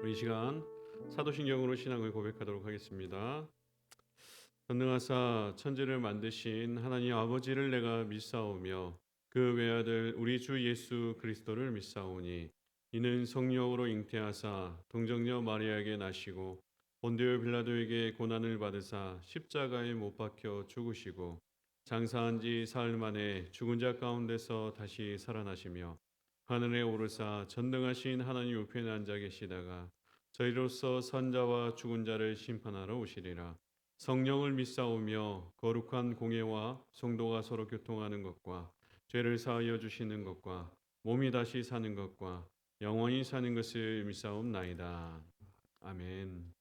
우리 이 시간 사도신경으로 신앙을 고백하도록 하겠습니다. 전능하사 천지를 만드신 하나님 아버지를 내가 믿사오며 그 외아들 우리 주 예수 그리스도를 믿사오니 이는 성령으로 잉태하사 동정녀 마리아에게 나시고 본디오 빌라도에게 고난을 받으사 십자가에 못 박혀 죽으시고 장사한 지 사흘 만에 죽은 자 가운데서 다시 살아나시며 하늘에 오르사 전능하신 하나님 우편에 앉아 계시다가 저희로서 선자와 죽은 자를 심판하러 오시리라. 성령을 믿사오며 거룩한 공예와 성도가 서로 교통하는 것과 죄를 사하여 주시는 것과 몸이 다시 사는 것과 영원히 사는 것을 믿사옵나이다. 아멘.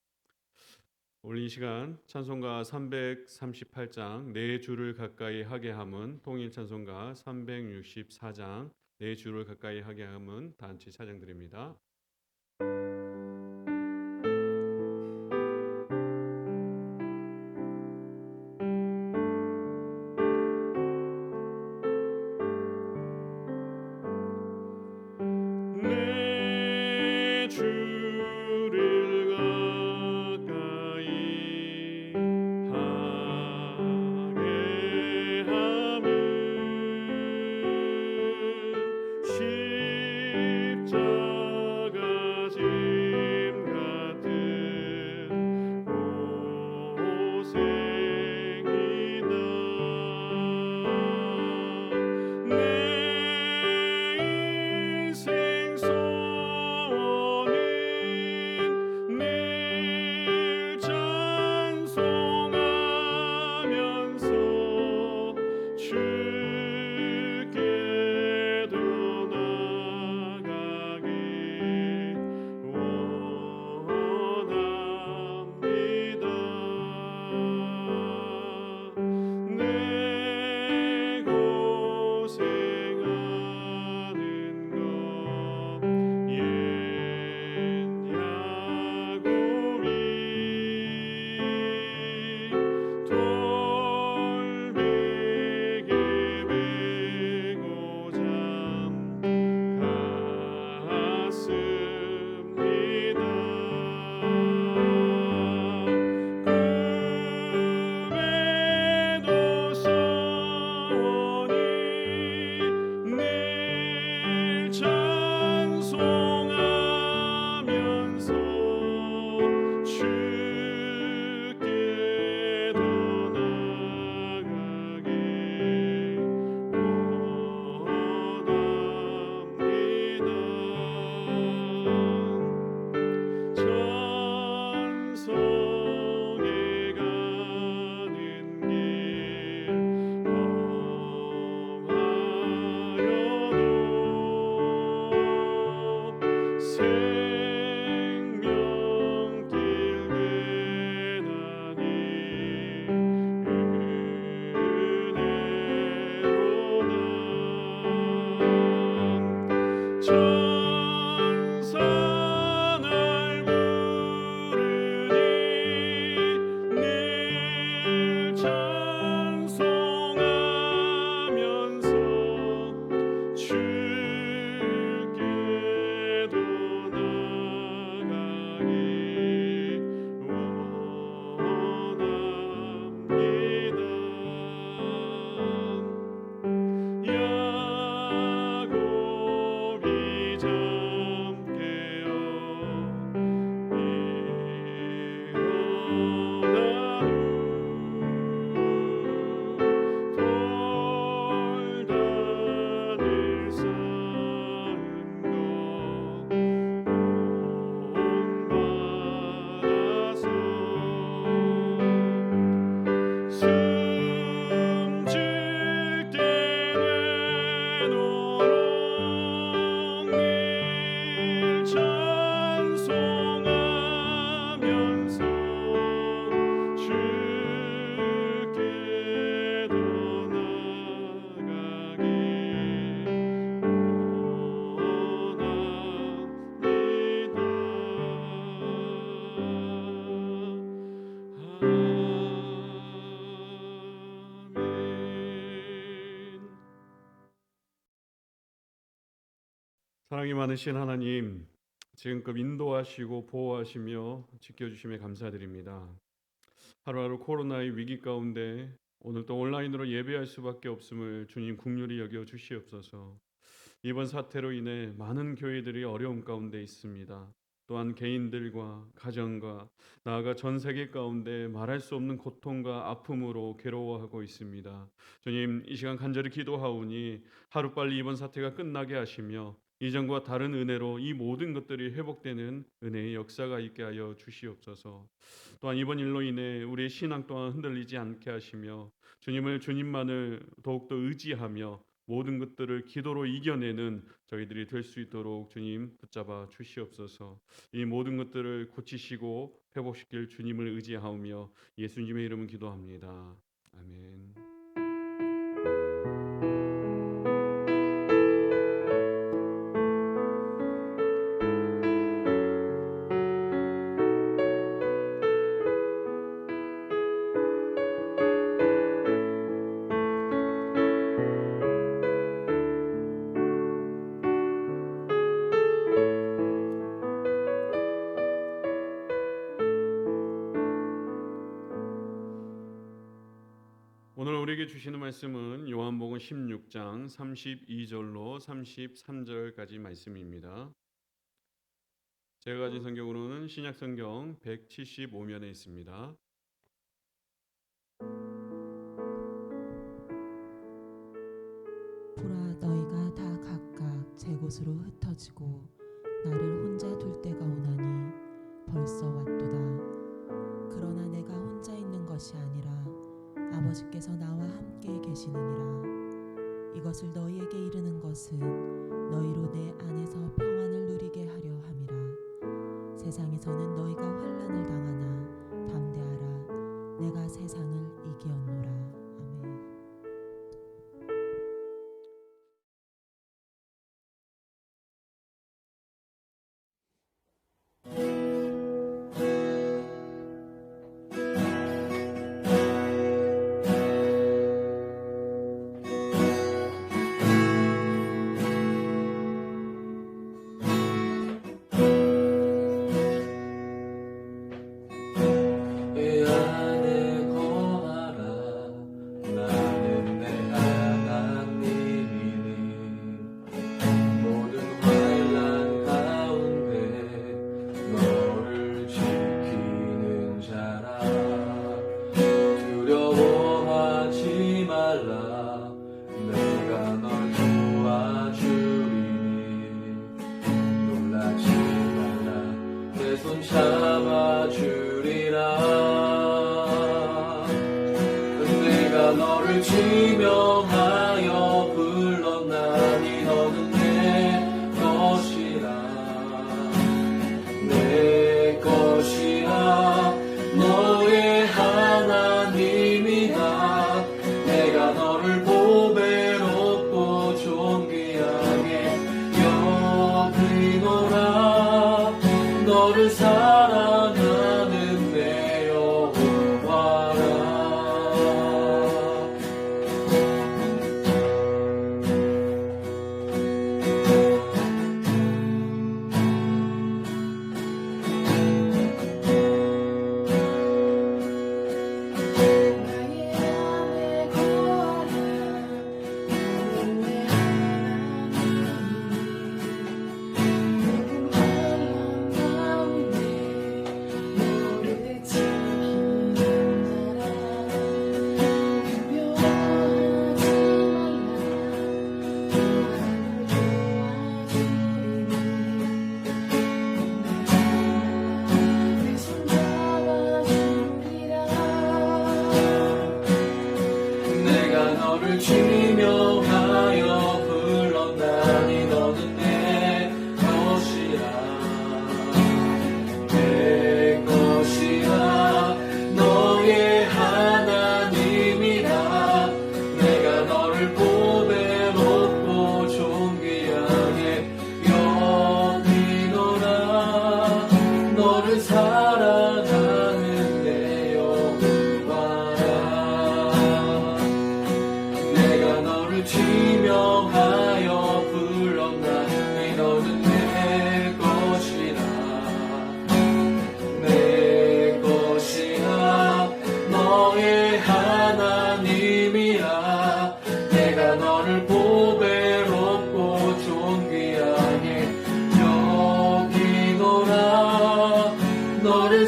오늘 이 시간 찬송가 338장 내 주를 가까이 하게 함은, 통일 찬송가 364장 내 주를 가까이 하게 함은 단체 찬양드립니다. 내 주를 가까이 하게 함은 십자가 짐 같은 고생이다. 내 인생 소원은 늘 찬송하면서 주께 더 나아가길 원합니다. 내 고생하는 것 옛 야곱이 돌베개 메고 잠 갔습니다. 꿈에도 소원이 늘 찬송하면서 주께 더 나아가길 원합니다. 천성에 가는 길 험하여도 생명길 되나니 은혜로다. 천사 날 부르니 늘 찬송하면서 주께 더 나아가길 원합니다. 야곱이 잠 깨어 일어난 후 돌단을 쌓은 것 본받아서 숨질 때 내놓으러 늘 찬송하면서 주께 더 나아가길 원합니다. 아멘. 사랑이 많으신 하나님, 지금껏 인도하시고 보호하시며 지켜주심에 감사드립니다. 하루하루 코로나의 위기 가운데 오늘 또 온라인으로 예배할 수밖에 없음을 주님 긍휼히 여겨 주시옵소서. 이번 사태로 인해 많은 교회들이 어려움 가운데 있습니다. 또한 개인들과 가정과 나아가 전 세계 가운데 말할 수 없는 고통과 아픔으로 괴로워하고 있습니다. 주님, 이 시간 간절히 기도하오니 하루빨리 이번 사태가 끝나게 하시며 이전과 다른 은혜로 이 모든 것들이 회복되는 은혜의 역사가 있게 하여 주시옵소서. 또한 이번 일로 인해 우리의 신앙 또한 흔들리지 않게 하시며 주님만을 더욱더 의지하며 모든 것들을 기도로 이겨내는 저희들이 될 수 있도록 주님 붙잡아 주시옵소서. 이 모든 것들을 고치시고 회복시킬 주님을 의지하오며 예수님의 이름은 기도합니다. 아멘. 오늘 우리에게 주시는 말씀은 요한복음 16장 32절로 33절까지 말씀입니다. 제가 가진 성경으로는 신약성경 175면에 있습니다. 보라, 너희가 다 각각 제 곳으로 흩어지고 나를 혼자 둘 때가 오나니 벌써 왔도다. 그러나 내가 혼자 있는 것이 아니라 아버지께서 나와 함께 계시느니라. 이것을 너희에게 이르는 것은 너희로 내 안에서 평안을 누리게 하려 함이라. 세상에서는 너희가 환난을 당하나 담대하라. 내가 세상을 이기었노라. 아멘. 너를 지명하여 불렀나니 너는 내 것이라 너의 하나님이다. 내가 너를 보배롭고 존귀하게 여기노라. 너를 사랑하는 내 여호와라.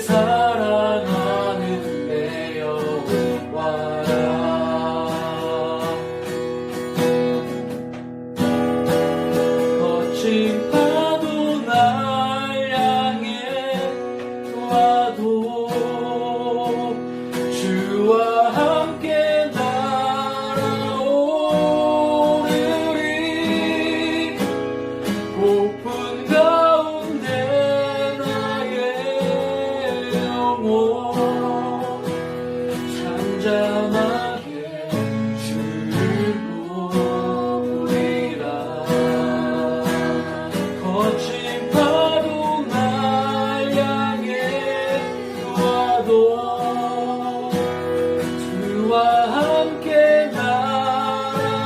사랑하는 내 여호와라. 거친 파도 날 향해 와도 주와 함께 날아오르리. 고픈 가운데 나의 영혼 잠잠하게 주를 보리라. 거친 파도 날 향해 와도 주와 함께 날아오르리.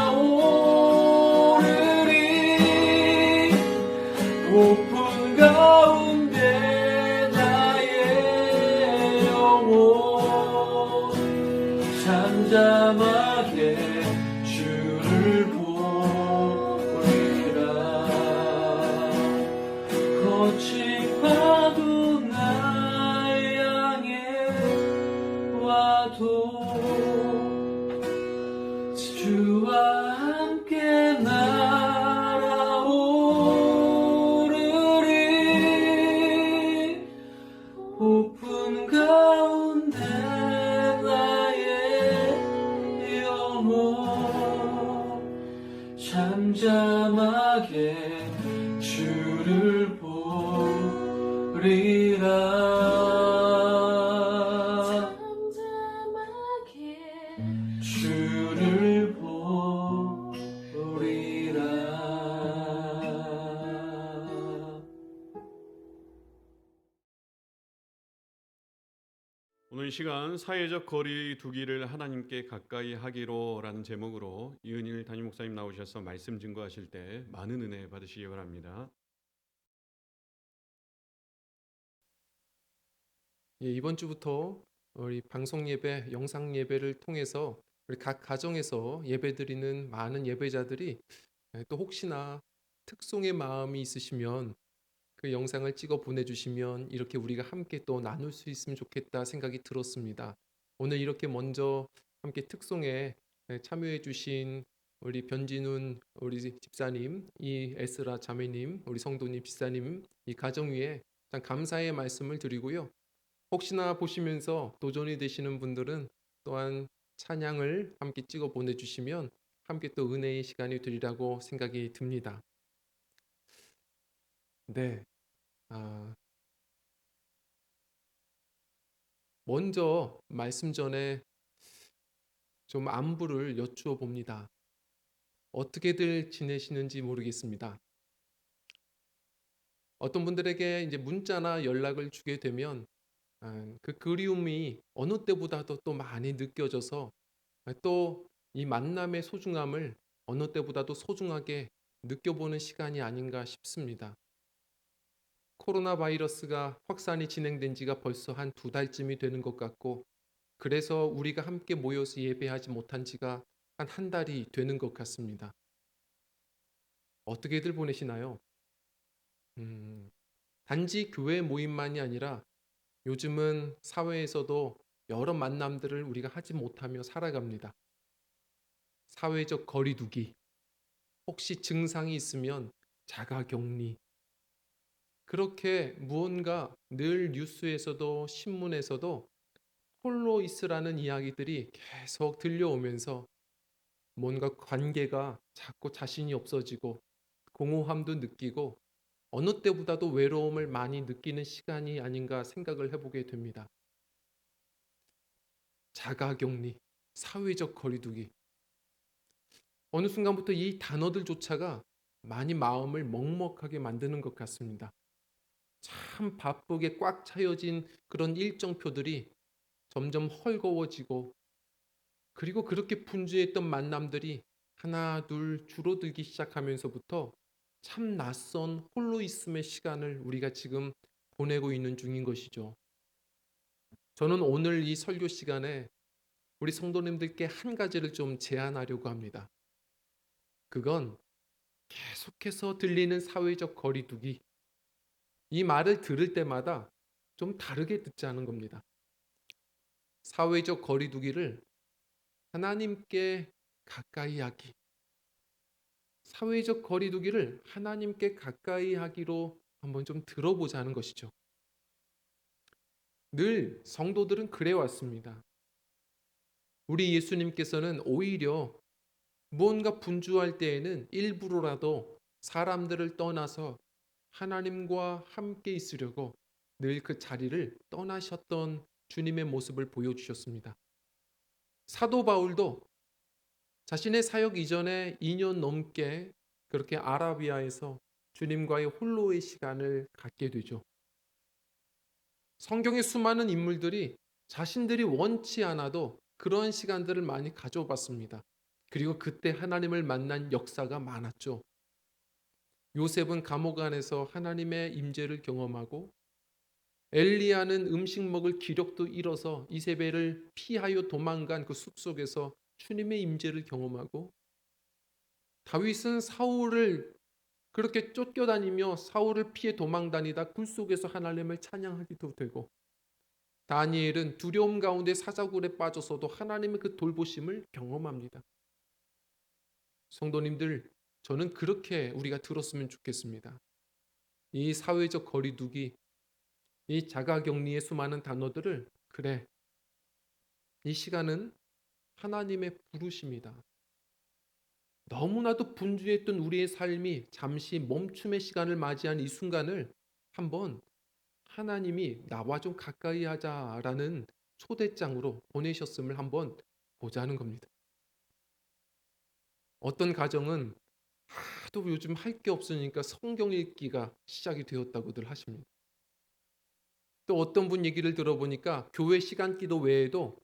고픈 가운데 나의 영혼 잠잠하게 주를 보리라. 거친 파도 날 향해 와도 주와 함께 날아오르리. 고픈 가운데 나의 영혼 잠잠하게 주를 보리라. 주를 보리라. 오늘 시간 사회적 거리 두기를 하나님께 가까이 하기로라는 제목으로 이은일 담임 목사님 나오셔서 말씀 증거하실 때 많은 은혜 받으시기 바랍니다. 예, 이번 주부터 우리 방송 예배, 영상 예배를 통해서 우리 각 가정에서 예배드리는 많은 예배자들이 또 혹시나 특송의 마음이 있으시면 그 영상을 찍어 보내주시면 이렇게 우리가 함께 또 나눌 수 있으면 좋겠다 생각이 들었습니다. 오늘 이렇게 먼저 함께 특송에 참여해 주신 우리 변진훈 우리 집사님, 이 에스라 자매님, 우리 성도님 집사님 이 가정 위에 참 감사의 말씀을 드리고요. 혹시나 보시면서 도전이 되시는 분들은 또한 찬양을 함께 찍어 보내주시면 함께 또 은혜의 시간이 되리라고 생각이 듭니다. 네, 먼저 말씀 전에 좀 안부를 여쭈어 봅니다. 어떻게들 지내시는지 모르겠습니다. 어떤 분들에게 이제 문자나 연락을 주게 되면 그 그리움이 어느 때보다도 또 많이 느껴져서 또 이 만남의 소중함을 어느 때보다도 소중하게 느껴보는 시간이 아닌가 싶습니다. 코로나 바이러스가 확산이 진행된 지가 벌써 한 2달쯤이 되는 것 같고, 그래서 우리가 함께 모여서 예배하지 못한 지가 한 달이 되는 것 같습니다. 어떻게들 보내시나요? 단지 교회 모임만이 아니라 요즘은 사회에서도 여러 만남들을 우리가 하지 못하며 살아갑니다. 사회적 거리두기, 혹시 증상이 있으면 자가격리, 그렇게 무언가 늘 뉴스에서도 신문에서도 홀로 있으라는 이야기들이 계속 들려오면서 뭔가 관계가 자꾸 자신이 없어지고 공허함도 느끼고 어느 때보다도 외로움을 많이 느끼는 시간이 아닌가 생각을 해보게 됩니다. 자가격리, 사회적 거리두기. 어느 순간부터 이 단어들조차가 많이 마음을 먹먹하게 만드는 것 같습니다. 참 바쁘게 꽉 차여진 그런 일정표들이 점점 헐거워지고, 그리고 그렇게 분주했던 만남들이 하나 둘 줄어들기 시작하면서부터 참 낯선 홀로 있음의 시간을 우리가 지금 보내고 있는 중인 것이죠. 저는 오늘 이 설교 시간에 우리 성도님들께 한 가지를 좀 제안하려고 합니다. 그건 계속해서 들리는 사회적 거리두기. 이 말을 들을 때마다 좀 다르게 듣자는 겁니다. 사회적 거리두기를 하나님께 가까이 하기. 사회적 거리두기를 하나님께 가까이 하기로 한번 좀 들어보자는 것이죠. 늘 성도들은 그래 왔습니다. 우리 예수님께서는 오히려 무언가 분주할 때에는 일부러라도 사람들을 떠나서 하나님과 함께 있으려고 늘 그 자리를 떠나셨던 주님의 모습을 보여주셨습니다. 사도 바울도 자신의 사역 이전에 2년 넘게 그렇게 아라비아에서 주님과의 홀로의 시간을 갖게 되죠. 성경의 수많은 인물들이 자신들이 원치 않아도 그런 시간들을 많이 가져봤습니다. 그리고 그때 하나님을 만난 역사가 많았죠. 요셉은 감옥 안에서 하나님의 임재를 경험하고, 엘리야는 음식 먹을 기력도 잃어서 이세벨을 피하여 도망간 그 숲속에서 주님의 임재를 경험하고, 다윗은 사울을 그렇게 쫓겨다니며 사울을 피해 도망다니다 굴 속에서 하나님을 찬양하기도 되고, 다니엘은 두려움 가운데 사자굴에 빠져서도 하나님의 그 돌보심을 경험합니다. 성도님들, 저는 그렇게 우리가 들었으면 좋겠습니다. 이 사회적 거리두기, 이 자가격리의 수많은 단어들을, 그래, 이 시간은 하나님의 부르심이다. 너무나도 분주했던 우리의 삶이 잠시 멈춤의 시간을 맞이한 이 순간을 한번 하나님이 나와 좀 가까이 하자라는 초대장으로 보내셨음을 한번 보자는 겁니다. 어떤 가정은 하도 요즘 할 게 없으니까 성경 읽기가 시작이 되었다고들 하십니다. 또 어떤 분 얘기를 들어보니까 교회 시간 기도 외에도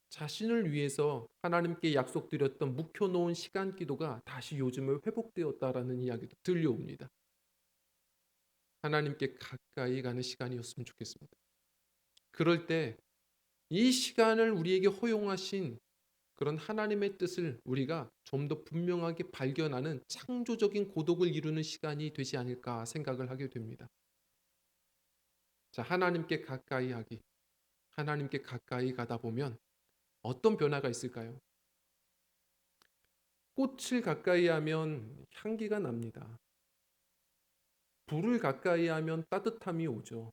자신을 위해서 하나님께 약속드렸던 묵혀놓은 시간 기도가 다시 요즘에 회복되었다라는 이야기도 들려옵니다. 하나님께 가까이 가는 시간이었으면 좋겠습니다. 그럴 때 이 시간을 우리에게 허용하신 그런 하나님의 뜻을 우리가 좀 더 분명하게 발견하는 창조적인 고독을 이루는 시간이 되지 않을까 생각을 하게 됩니다. 자, 하나님께 가까이 하기. 하나님께 가까이 가다 보면 어떤 변화가 있을까요? 꽃을 가까이 하면 향기가 납니다. 불을 가까이 하면 따뜻함이 오죠.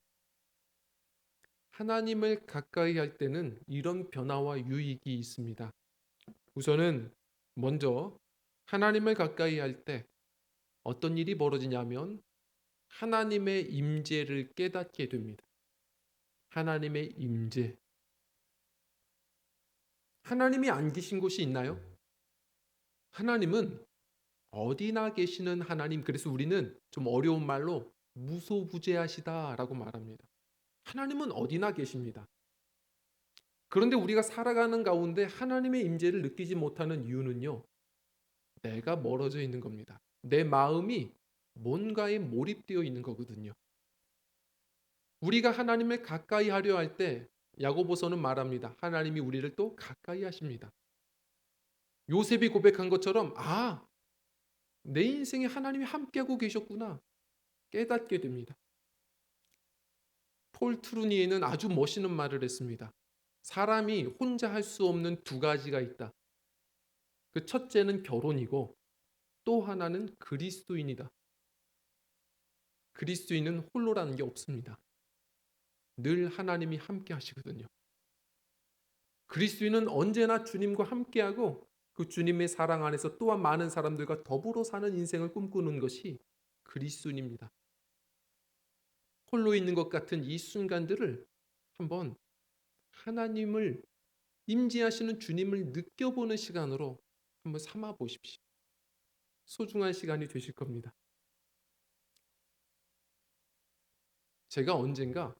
하나님을 가까이 할 때는 이런 변화와 유익이 있습니다. 우선은 먼저 하나님을 가까이 할 때 어떤 일이 벌어지냐면 하나님의 임재를 깨닫게 됩니다. 하나님의 임재. 하나님이 안 계신 곳이 있나요? 하나님은 어디나 계시는 하나님. 그래서 우리는 좀 어려운 말로 무소부재하시다라고 말합니다. 하나님은 어디나 계십니다. 그런데 우리가 살아가는 가운데 하나님의 임재를 느끼지 못하는 이유는요, 내가 멀어져 있는 겁니다. 내 마음이 뭔가에 몰입되어 있는 거거든요. 우리가 하나님을 가까이 하려 할 때 야고보서는 말합니다. 하나님이 우리를 또 가까이 하십니다. 요셉이 고백한 것처럼 내 인생에 하나님이 함께하고 계셨구나 깨닫게 됩니다. 폴 트루니에는 아주 멋있는 말을 했습니다. 사람이 혼자 할 수 없는 두 가지가 있다. 그 첫째는 결혼이고 또 하나는 그리스도인이다. 그리스도인은 홀로라는 게 없습니다. 늘 하나님이 함께 하시거든요. 그리스도인은 언제나 주님과 함께하고 그 주님의 사랑 안에서 또한 많은 사람들과 더불어 사는 인생을 꿈꾸는 것이 그리스도인입니다. 홀로 있는 것 같은 이 순간들을 한번 하나님을 임재하시는 주님을 느껴보는 시간으로 한번 삼아 보십시오. 소중한 시간이 되실 겁니다. 제가 언젠가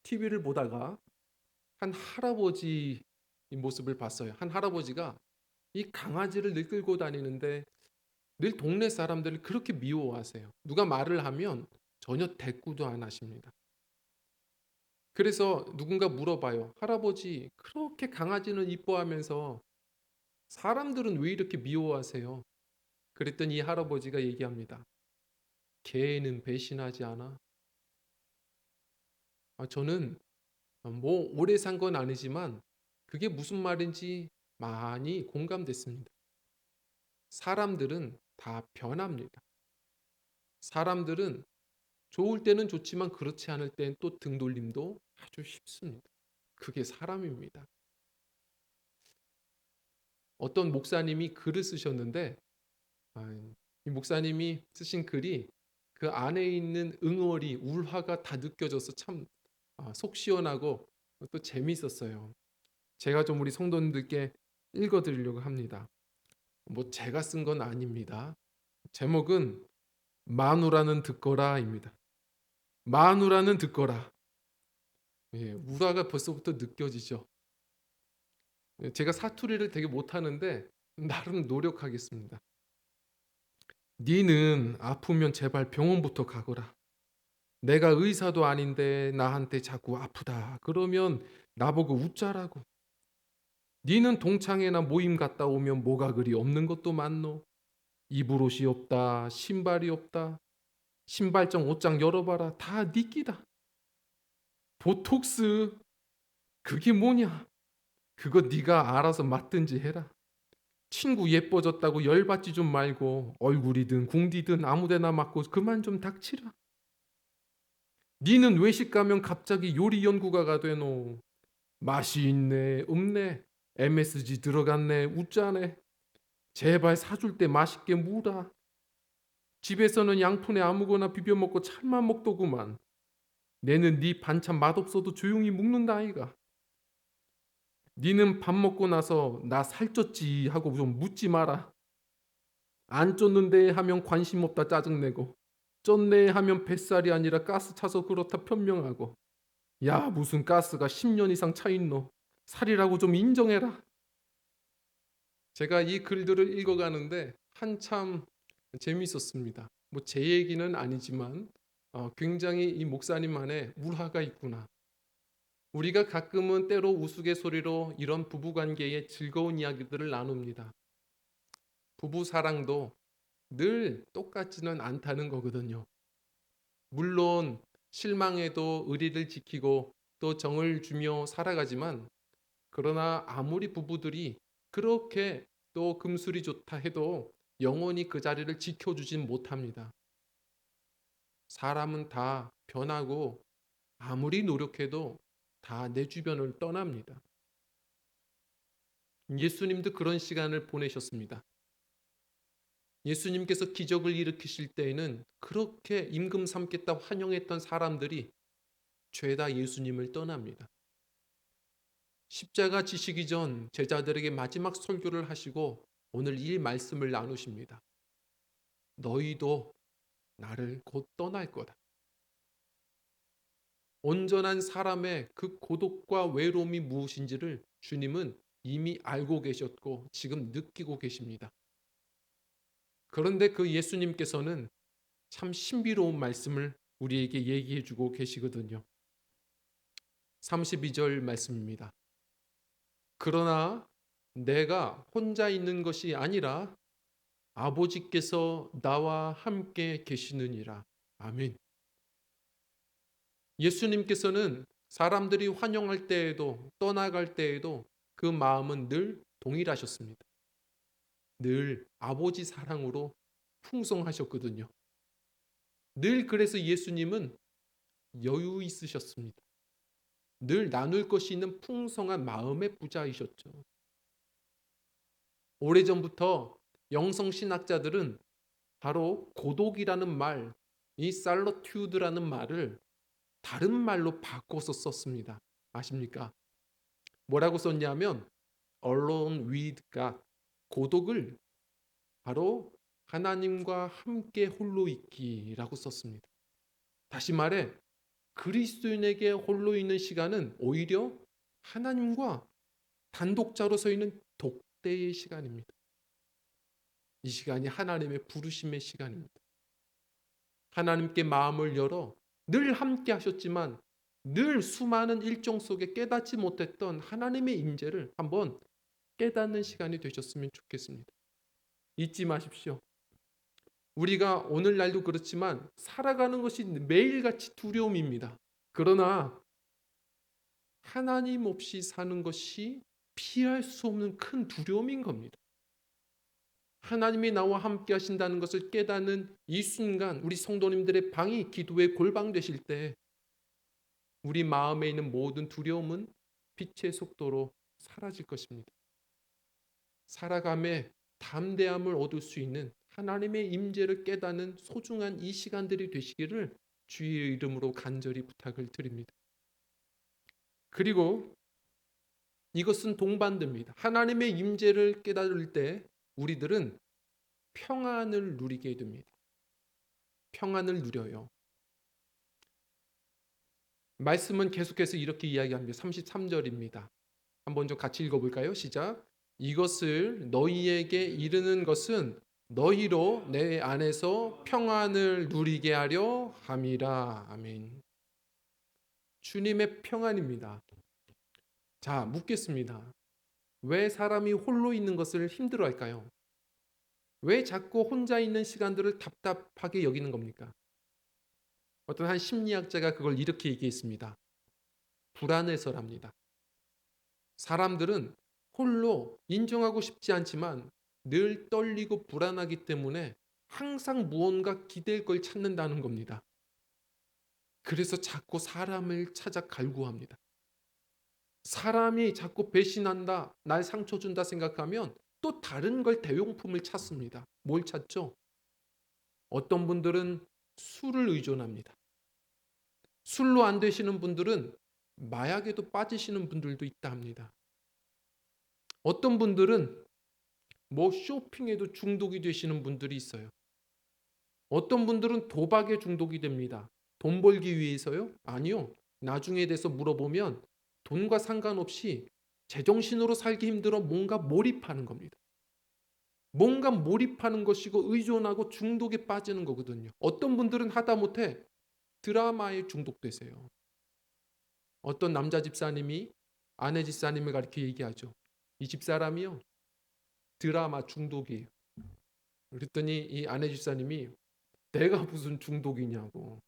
TV를 보다가 한 할아버지 모습을 봤어요. 한 할아버지가 이 강아지를 늘 끌고 다니는데 늘 동네 사람들을 그렇게 미워하세요. 누가 말을 하면 전혀 대꾸도 안 하십니다. 그래서 누군가 물어봐요. 할아버지, 그렇게 강아지는 이뻐하면서 사람들은 왜 이렇게 미워하세요? 그랬더니 이 할아버지가 얘기합니다. 개는 배신하지 않아. 저는 뭐 오래 산 건 아니지만 그게 무슨 말인지 많이 공감됐습니다. 사람들은 다 변합니다. 사람들은 좋을 때는 좋지만 그렇지 않을 땐 또 등돌림도 아주 쉽습니다. 그게 사람입니다. 어떤 목사님이 글을 쓰셨는데 이 목사님이 쓰신 글이 그 안에 있는 응어리, 울화가 다 느껴져서 참 속 시원하고 또 재미있었어요. 제가 좀 우리 성도님들께 읽어드리려고 합니다. 뭐 제가 쓴 건 아닙니다. 제목은 마누라는 듣거라입니다. 마누라는 듣거라. 예, 울화가 벌써부터 느껴지죠. 예, 제가 사투리를 되게 못하는데 나름 노력하겠습니다. 니는 아프면 제발 병원부터 가거라. 내가 의사도 아닌데 나한테 자꾸 아프다 그러면 나보고 웃자라고. 니는 동창회나 모임 갔다 오면 뭐가 그리 없는 것도 많노. 입을 옷이 없다, 신발이 없다. 신발장 옷장 열어봐라, 다 니 끼다. 보톡스 그게 뭐냐? 그거 네가 알아서 맞든지 해라. 친구 예뻐졌다고 열받지 좀 말고 얼굴이든 궁디든 아무데나 맞고 그만 좀 닥치라. 니는 외식 가면 갑자기 요리 연구가가 되노. 맛이 있네 없네 MSG 들어갔네 웃자네. 제발 사줄 때 맛있게 무라. 집에서는 양푼에 아무거나 비벼 먹고 찰만 먹더구만. 내는 네 반찬 맛없어도 조용히 묵는다 아이가. 니는 밥 먹고 나서 나 살쪘지 하고 좀 묻지 마라. 안 쪘는데 하면 관심 없다 짜증내고 쪘네 하면 뱃살이 아니라 가스 차서 그렇다 변명하고. 야 무슨 가스가 10년 이상 차 있노. 살이라고 좀 인정해라. 제가 이 글들을 읽어가는데 한참 재미있었습니다. 뭐 제 얘기는 아니지만 굉장히 이 목사님 안에 울화가 있구나. 우리가 가끔은 때로 우스갯소리로 이런 부부관계의 즐거운 이야기들을 나눕니다. 부부 사랑도 늘 똑같지는 않다는 거거든요. 물론 실망해도 의리를 지키고 또 정을 주며 살아가지만 그러나 아무리 부부들이 그렇게 또 금술이 좋다 해도 영원히 그 자리를 지켜주진 못합니다. 사람은 다 변하고 아무리 노력해도 다 내 주변을 떠납니다. 예수님도 그런 시간을 보내셨습니다. 예수님께서 기적을 일으키실 때에는 그렇게 임금 삼겠다 환영했던 사람들이 죄다 예수님을 떠납니다. 십자가 지시기 전 제자들에게 마지막 설교를 하시고 오늘 이 말씀을 나누십니다. 너희도 나를 곧 떠날 거다. 온전한 사람의 그 고독과 외로움이 무엇인지를 주님은 이미 알고 계셨고 지금 느끼고 계십니다. 그런데 그 예수님께서는 참 신비로운 말씀을 우리에게 얘기해 주고 계시거든요. 32절 말씀입니다. 그러나 내가 혼자 있는 것이 아니라 아버지께서 나와 함께 계시느니라. 아멘. 예수님께서는 사람들이 환영할 때에도 떠나갈 때에도 그 마음은 늘 동일하셨습니다. 늘 아버지 사랑으로 풍성하셨거든요. 늘 그래서 예수님은 여유 있으셨습니다. 늘 나눌 것이 있는 풍성한 마음의 부자이셨죠. 오래전부터 영성신학자들은 바로 고독이라는 말, 이 살로튜드라는 말을 다른 말로 바꿔서 썼습니다. 아십니까? 뭐라고 썼냐면 alone with God, 고독을 바로 하나님과 함께 홀로 있기라고 썼습니다. 다시 말해 그리스도인에게 홀로 있는 시간은 오히려 하나님과 단독자로 서 있는 독대의 시간입니다. 이 시간이 하나님의 부르심의 시간입니다. 하나님께 마음을 열어 늘 함께 하셨지만 늘 수많은 일정 속에 깨닫지 못했던 하나님의 임재를 한번 깨닫는 시간이 되셨으면 좋겠습니다. 잊지 마십시오. 우리가 오늘날도 그렇지만 살아가는 것이 매일같이 두려움입니다. 그러나 하나님 없이 사는 것이 피할 수 없는 큰 두려움인 겁니다. 하나님이 나와 함께 하신다는 것을 깨닫는 이 순간 우리 성도님들의 방이 기도의 골방 되실 때 우리 마음에 있는 모든 두려움은 빛의 속도로 사라질 것입니다. 살아감에 담대함을 얻을 수 있는 하나님의 임재를 깨닫는 소중한 이 시간들이 되시기를 주의 이름으로 간절히 부탁을 드립니다. 그리고 이것은 동반됩니다. 하나님의 임재를 깨달을 때 우리들은 평안을 누리게 됩니다. 평안을 누려요. 말씀은 계속해서 이렇게 이야기합니다. 33절입니다. 한번 좀 같이 읽어볼까요? 시작. 이것을 너희에게 이르는 것은 너희로 내 안에서 평안을 누리게 하려 함이라. 아멘. 주님의 평안입니다. 자, 묻겠습니다. 왜 사람이 홀로 있는 것을 힘들어할까요? 왜 자꾸 혼자 있는 시간들을 답답하게 여기는 겁니까? 어떤 한 심리학자가 그걸 이렇게 얘기했습니다. 불안해서랍니다. 사람들은 홀로 인정하고 싶지 않지만 늘 떨리고 불안하기 때문에 항상 무언가 기댈 걸 찾는다는 겁니다. 그래서 자꾸 사람을 찾아 갈구합니다. 사람이 자꾸 배신한다, 날 상처 준다 생각하면 또 다른 걸 대용품을 찾습니다. 뭘 찾죠? 어떤 분들은 술을 의존합니다. 술로 안 되시는 분들은 마약에도 빠지시는 분들도 있다 합니다. 어떤 분들은 쇼핑에도 중독이 되시는 분들이 있어요. 어떤 분들은 도박에 중독이 됩니다. 돈 벌기 위해서요? 아니요. 나중에 대해서 물어보면 돈과 상관없이 제정신으로 살기 힘들어 뭔가 몰입하는 겁니다. 뭔가 몰입하는 것이고 의존하고 중독에 빠지는 거거든요. 어떤 분들은 하다못해 드라마에 중독되세요. 어떤 남자 집사님이 아내 집사님을 가리켜 얘기하죠. 이 집사람이요, 드라마 중독이에요. 그랬더니 이 아내 집사님이 내가 무슨 중독이냐고.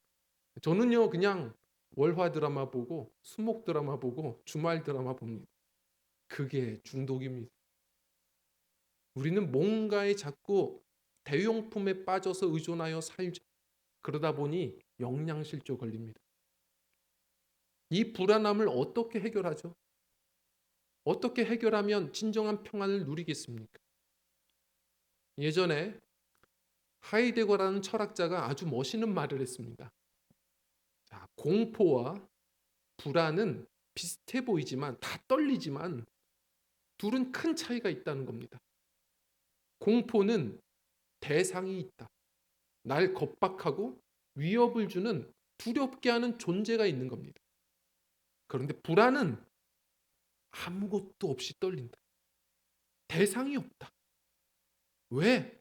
저는요 그냥 월화 드라마 보고 수목 드라마 보고 주말 드라마 봅니다. 그게 중독입니다. 우리는 뭔가에 자꾸 대용품에 빠져서 의존하여 살죠. 그러다 보니 영양실조 걸립니다. 이 불안함을 어떻게 해결하죠? 어떻게 해결하면 진정한 평안을 누리겠습니까? 예전에 하이데거라는 철학자가 아주 멋있는 말을 했습니다. 자, 공포와 불안은 비슷해 보이지만 다 떨리지만 둘은 큰 차이가 있다는 겁니다. 공포는 대상이 있다. 날 겁박하고 위협을 주는 두렵게 하는 존재가 있는 겁니다. 그런데 불안은 아무것도 없이 떨린다. 대상이 없다. 왜?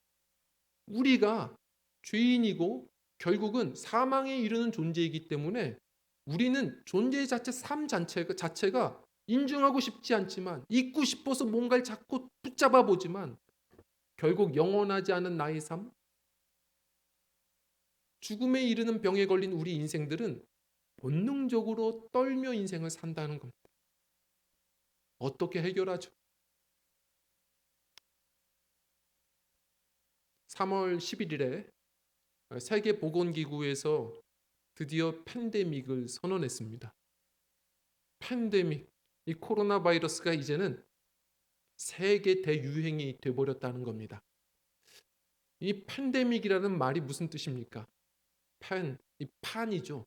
우리가 죄인이고 결국은 사망에 이르는 존재이기 때문에 우리는 존재 자체, 삶 자체가 인정하고 싶지 않지만 잊고 싶어서 뭔가를 자꾸 붙잡아 보지만 결국 영원하지 않은 나의 삶, 죽음에 이르는 병에 걸린 우리 인생들은 본능적으로 떨며 인생을 산다는 겁니다. 어떻게 해결하죠? 3월 11일에 세계보건기구에서 드디어 팬데믹을 선언했습니다. 팬데믹, 이 코로나 바이러스가 이제는 세계 대유행이 되어버렸다는 겁니다. 이 팬데믹이라는 말이 무슨 뜻입니까? 이 판이죠.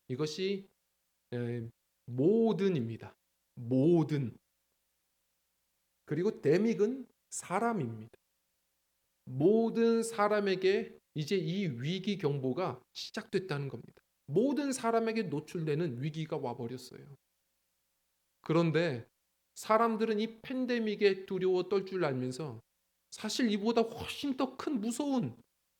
이것이 모든입니다. 모든. 그리고 데믹은 사람입니다. 모든 사람에게 이제 이 위기 경보가 시작됐다는 겁니다. 모든 사람에게 노출되는 위기가 와버렸어요. 그런데 사람들은 이 팬데믹에 두려워 떨 줄 알면서 사실 이보다 훨씬 더 큰 무서운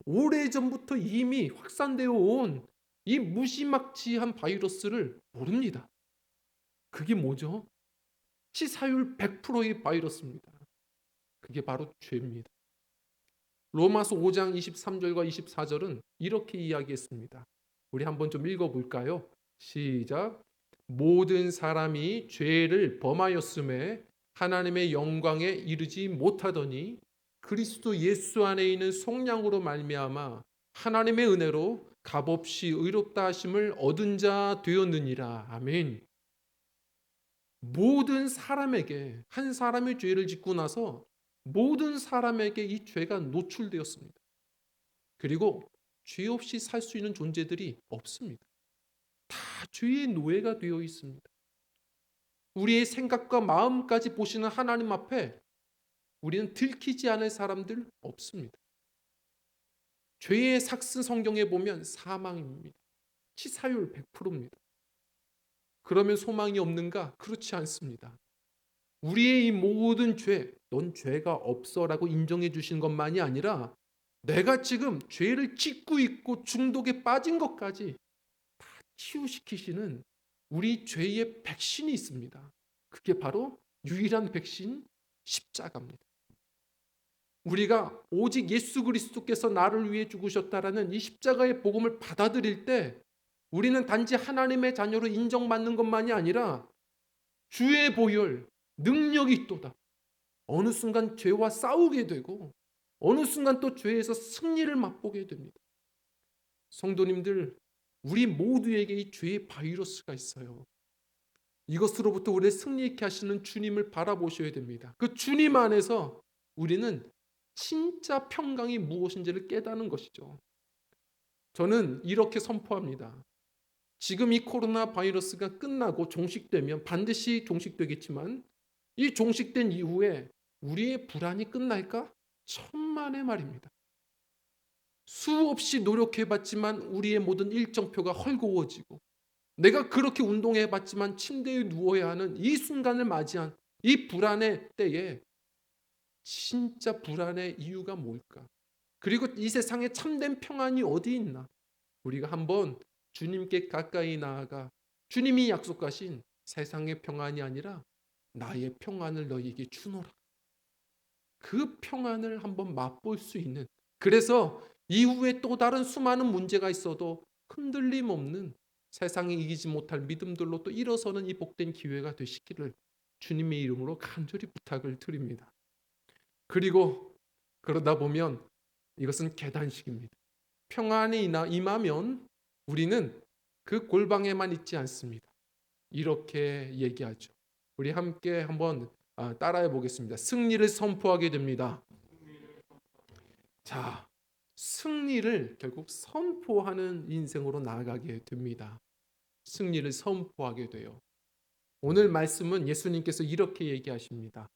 오래전부터 이미 확산되어 온 이 무지막지한 바이러스를 모릅니다. 그게 뭐죠? 치사율 100%의 바이러스입니다. 그게 바로 죄입니다. 로마서 5장 23절과 24절은 이렇게 이야기했습니다. 우리 한번 좀 읽어볼까요? 시작. 모든 사람이 죄를 범하였음에 하나님의 영광에 이르지 못하더니 그리스도 예수 안에 있는 속량으로 말미암아 하나님의 은혜로 값없이 의롭다 하심을 얻은 자 되었느니라. 아멘. 모든 사람에게, 한 사람의 죄를 짓고 나서 모든 사람에게 이 죄가 노출되었습니다. 그리고 죄 없이 살 수 있는 존재들이 없습니다. 다 죄의 노예가 되어 있습니다. 우리의 생각과 마음까지 보시는 하나님 앞에 우리는 들키지 않을 사람들 없습니다. 죄의 삭슨 성경에 보면 사망입니다. 치사율 100%입니다. 그러면 소망이 없는가? 그렇지 않습니다. 우리의 이 모든 죄, 넌 죄가 없어라고 인정해 주신 것만이 아니라 내가 지금 죄를 짓고 있고 중독에 빠진 것까지 다 치유시키시는 우리 죄의 백신이 있습니다. 그게 바로 유일한 백신, 십자가입니다. 우리가 오직 예수 그리스도께서 나를 위해 죽으셨다라는 이 십자가의 복음을 받아들일 때 우리는 단지 하나님의 자녀로 인정받는 것만이 아니라 주의 보혈, 능력이 있도다. 어느 순간 죄와 싸우게 되고 어느 순간 또 죄에서 승리를 맛보게 됩니다. 성도님들, 우리 모두에게 이 죄의 바이러스가 있어요. 이것으로부터 우리를 승리케 하시는 주님을 바라보셔야 됩니다. 그 주님 안에서 우리는 진짜 평강이 무엇인지를 깨닫는 것이죠. 저는 이렇게 선포합니다. 지금 이 코로나 바이러스가 끝나고 종식되면 반드시 종식되겠지만 이 종식된 이후에 우리의 불안이 끝날까? 천만의 말입니다. 수없이 노력해봤지만 우리의 모든 일정표가 헐거워지고 내가 그렇게 운동해봤지만 침대에 누워야 하는 이 순간을 맞이한 이 불안의 때에 진짜 불안의 이유가 뭘까? 그리고 이 세상에 참된 평안이 어디 있나? 우리가 한번 주님께 가까이 나아가 주님이 약속하신 세상의 평안이 아니라 나의 평안을 너희에게 주노라. 그 평안을 한번 맛볼 수 있는, 그래서 이후에 또 다른 수많은 문제가 있어도 흔들림 없는 세상이 이기지 못할 믿음들로 또 일어서는 이 복된 기회가 되시기를 주님의 이름으로 간절히 부탁을 드립니다. 그리고 그러다 보면 이것은 계단식입니다. 평안이 임하면 우리는 그 골방에만 있지 않습니다. 이렇게 얘기하죠. 우리 함께 한번 따라해 보겠습니다. 승리를 선포하게 됩니다. 자, 승리를 결국 선포하는 인생으로 나아가게 됩니다. 승리를 선포하게 돼요. 오늘 말씀은 예수님께서 이렇게 얘기하십니다.